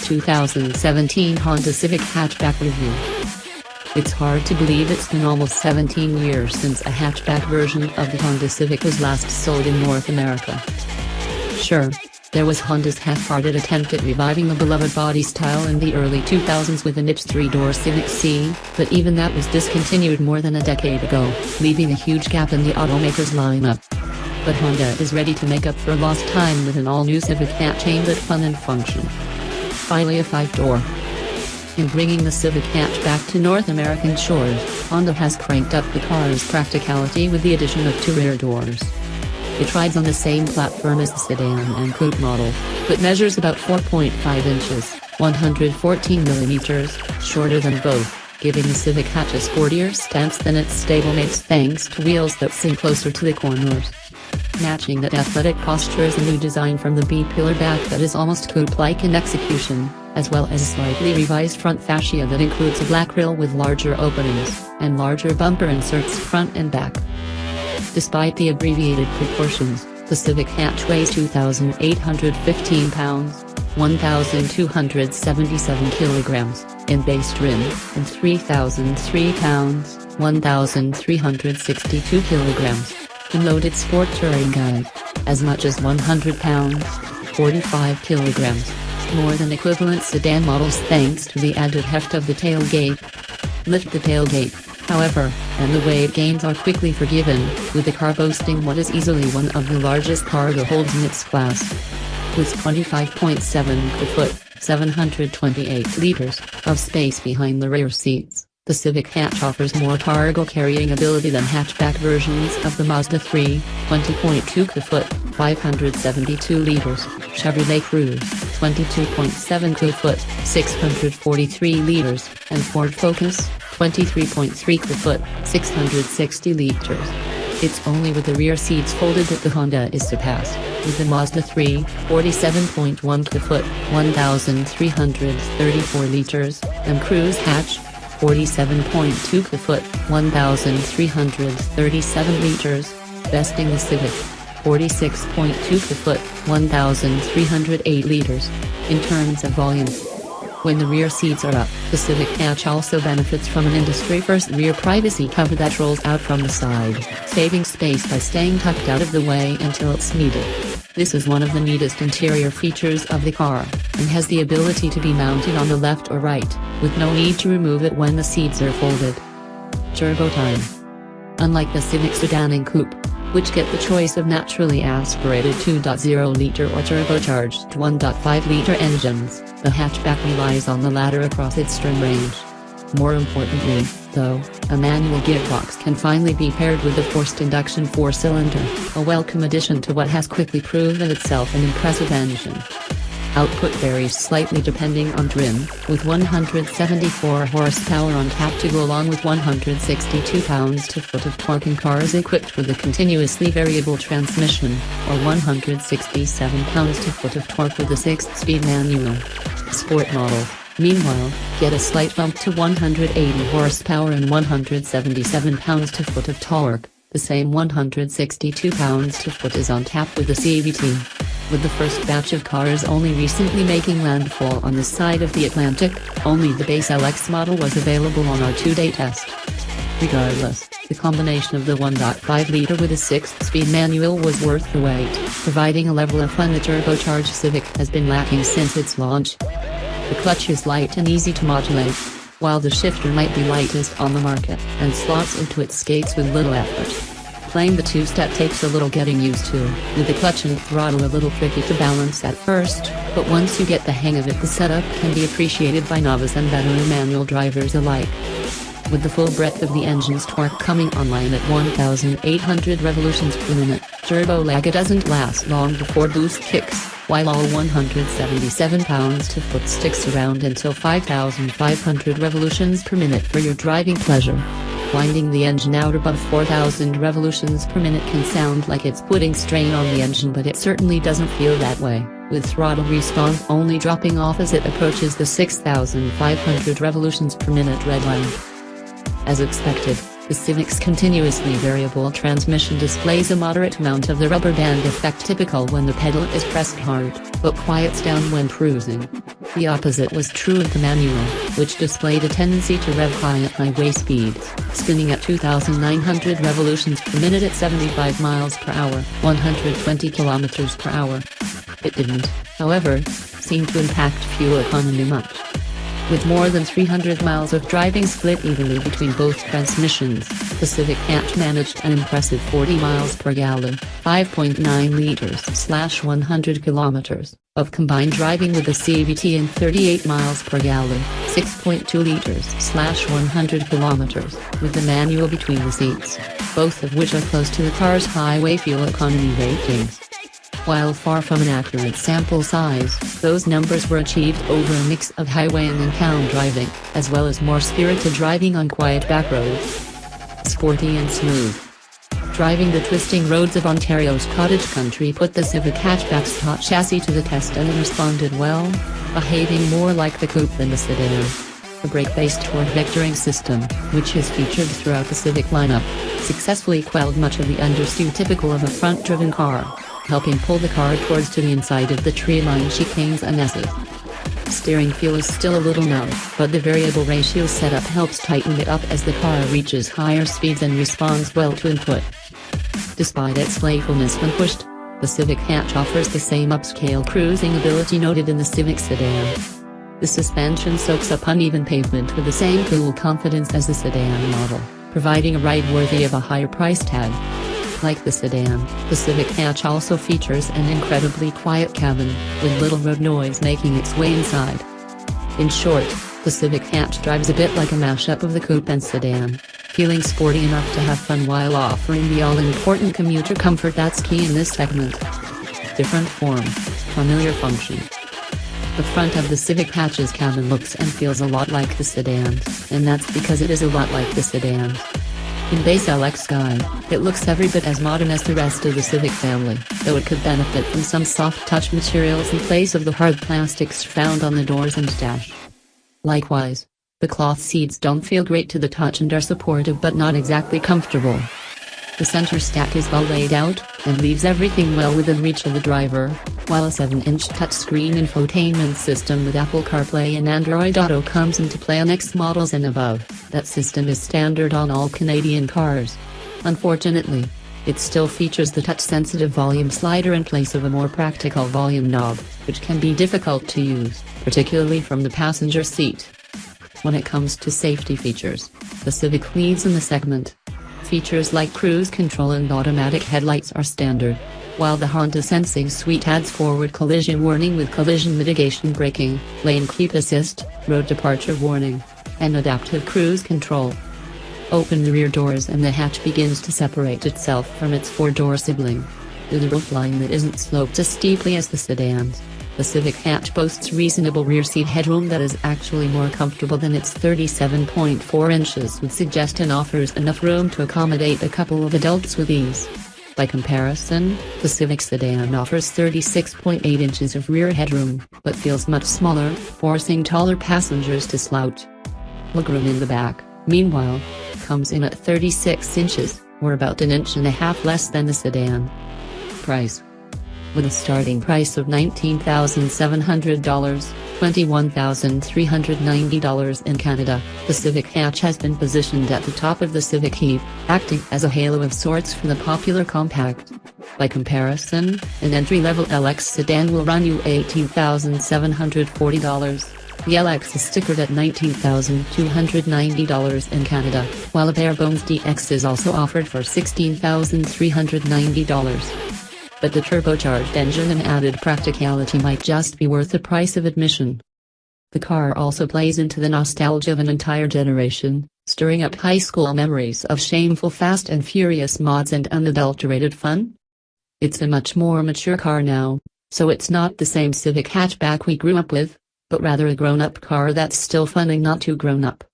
2017 Honda Civic Hatchback Review. It's hard to believe it's been almost 17 years since a hatchback version of the Honda Civic was last sold in North America. Sure, there was Honda's half-hearted attempt at reviving the beloved body style in the early 2000s with a niche 3-door Civic C, but even that was discontinued more than a decade ago, leaving a huge gap in the automaker's lineup. But Honda is ready to make up for lost time with an all-new Civic Hatch aimed at fun and function. Finally a 5-door. In bringing the Civic Hatch back to North American shores, Honda has cranked up the car's practicality with the addition of 2 rear doors. It rides on the same platform as the sedan and coupe model, but measures about 4.5 inches, 114 millimeters, shorter than both, giving the Civic Hatch a sportier stance than its stablemates thanks to wheels that sink closer to the corners. Matching that athletic posture is a new design from the B-pillar back that is almost coupe-like in execution, as well as a slightly revised front fascia that includes a black grille with larger openings, and larger bumper inserts front and back. Despite the abbreviated proportions, the Civic Hatch weighs 2,815 pounds, 1,277 kilograms, in base trim, and 3,003 pounds, 1,362 kilograms. In loaded sport touring guide, as much as 100 pounds, 45 kilograms, more than equivalent sedan models thanks to the added heft of the tailgate. Lift the tailgate, however, and the weight gains are quickly forgiven, with the car boasting what is easily one of the largest cargo holds in its class. With 25.7 cubic foot, 728 liters, of space behind the rear seats, the Civic Hatch offers more cargo carrying ability than hatchback versions of the Mazda 3, 20.2 cubic foot, 572 liters, Chevrolet Cruze, 22.7 cubic foot, 643 liters, and Ford Focus, 23.3 cubic foot, 660 liters. It's only with the rear seats folded that the Honda is surpassed, with the Mazda 3, 47.1 cubic foot, 1,334 liters, and Cruze Hatch, 47.2 cubic foot, 1,337 liters, besting the Civic, 46.2 cubic foot, 1,308 liters. In terms of volume, when the rear seats are up, the Civic Hatch also benefits from an industry-first rear privacy cover that rolls out from the side, saving space by staying tucked out of the way until it's needed. This is one of the neatest interior features of the car, and has the ability to be mounted on the left or right, with no need to remove it when the seats are folded. Turbo time. Unlike the Civic sedan and coupe, which get the choice of naturally aspirated 2.0-liter or turbocharged 1.5-liter engines, the hatchback relies on the latter across its trim range. More importantly, though, a manual gearbox can finally be paired with a forced induction 4-cylinder, a welcome addition to what has quickly proven itself an impressive engine. Output varies slightly depending on trim, with 174 horsepower on tap to go along with 162 pounds-to-foot of torque in cars equipped with a continuously variable transmission, or 167 pounds-to-foot of torque with a 6-speed manual. Sport models, meanwhile, get a slight bump to 180 horsepower and 177 pounds-to-foot of torque. The same 162 pounds-to-foot is on tap with the CVT. With the first batch of cars only recently making landfall on this side of the Atlantic, only the base LX model was available on our 2-day test. Regardless, the combination of the 1.5-liter with a 6-speed manual was worth the wait, providing a level of fun the turbocharged Civic has been lacking since its launch. The clutch is light and easy to modulate, while the shifter might be lightest on the market, and slots into its skates with little effort. Playing the 2-step takes a little getting used to, with the clutch and throttle a little tricky to balance at first, but once you get the hang of it the setup can be appreciated by novice and veteran manual drivers alike. With the full breadth of the engine's torque coming online at 1,800 revolutions per minute, turbo lag doesn't last long before boost kicks, while all 177 pounds-to-foot sticks around until 5,500 revolutions per minute for your driving pleasure. Winding the engine out above 4,000 revolutions per minute can sound like it's putting strain on the engine, but it certainly doesn't feel that way, with throttle response only dropping off as it approaches the 6,500 revolutions per minute red line. As expected, the Civic's continuously variable transmission displays a moderate amount of the rubber band effect typical when the pedal is pressed hard, but quiets down when cruising. The opposite was true of the manual, which displayed a tendency to rev high at highway speeds, spinning at 2,900 revolutions per minute at 75 miles per hour, 120 kilometers per hour. It didn't, however, seem to impact fuel economy much. With more than 300 miles of driving split evenly between both transmissions, the Civic Hatch managed an impressive 40 miles per gallon, 5.9 liters/100 kilometers, of combined driving with the CVT and 38 miles per gallon, 6.2 liters/100 kilometers, with the manual between the seats, both of which are close to the car's highway fuel economy ratings. While far from an accurate sample size, those numbers were achieved over a mix of highway and in-town driving, as well as more spirited driving on quiet back roads. Sporty and smooth. Driving the twisting roads of Ontario's cottage country put the Civic Hatchback's hot chassis to the test, and it responded well, behaving more like the coupe than the sedan. The brake-based torque vectoring system, which is featured throughout the Civic lineup, successfully quelled much of the understeer typical of a front-driven car, helping pull the car towards to the inside of the tree-line chicanes and S's. Steering feel is still a little numb, but the variable ratio setup helps tighten it up as the car reaches higher speeds and responds well to input. Despite its playfulness when pushed, the Civic Hatch offers the same upscale cruising ability noted in the Civic sedan. The suspension soaks up uneven pavement with the same cool confidence as the sedan model, providing a ride worthy of a higher price tag. Like the sedan, the Civic Hatch also features an incredibly quiet cabin, with little road noise making its way inside. In short, the Civic Hatch drives a bit like a mashup of the coupe and sedan, feeling sporty enough to have fun while offering the all-important commuter comfort that's key in this segment. Different form, familiar function. The front of the Civic Hatch's cabin looks and feels a lot like the sedan's, and that's because it is a lot like the sedan's. In base LX style, it looks every bit as modern as the rest of the Civic family, though it could benefit from some soft touch materials in place of the hard plastics found on the doors and dash. Likewise, the cloth seats don't feel great to the touch and are supportive but not exactly comfortable. The center stack is well laid out, and leaves everything well within reach of the driver, while a 7-inch touchscreen infotainment system with Apple CarPlay and Android Auto comes into play on X models and above. That system is standard on all Canadian cars. Unfortunately, it still features the touch-sensitive volume slider in place of a more practical volume knob, which can be difficult to use, particularly from the passenger seat. When it comes to safety features, the Civic leads in the segment. Features like cruise control and automatic headlights are standard, while the Honda Sensing suite adds forward collision warning with collision mitigation braking, lane keep assist, road departure warning, and adaptive cruise control. Open the rear doors and the hatch begins to separate itself from its four-door sibling, with a roofline that isn't sloped as steeply as the sedans. The Civic Hatch boasts reasonable rear seat headroom that is actually more comfortable than its 37.4 inches would suggest, and offers enough room to accommodate a couple of adults with ease. By comparison, the Civic sedan offers 36.8 inches of rear headroom, but feels much smaller, forcing taller passengers to slouch. Legroom in the back, meanwhile, comes in at 36 inches, or about 1.5 inches less than the sedan. Price. With a starting price of $19,700, $21,390 in Canada, the Civic Hatch has been positioned at the top of the Civic heap, acting as a halo of sorts for the popular compact. By comparison, an entry-level LX sedan will run you $18,740. The LX is stickered at $19,290 in Canada, while a barebones DX is also offered for $16,390. But the turbocharged engine and added practicality might just be worth the price of admission. The car also plays into the nostalgia of an entire generation, stirring up high school memories of shameful Fast and Furious mods and unadulterated fun. It's a much more mature car now, so it's not the same Civic hatchback we grew up with, but rather a grown-up car that's still fun and not too grown up.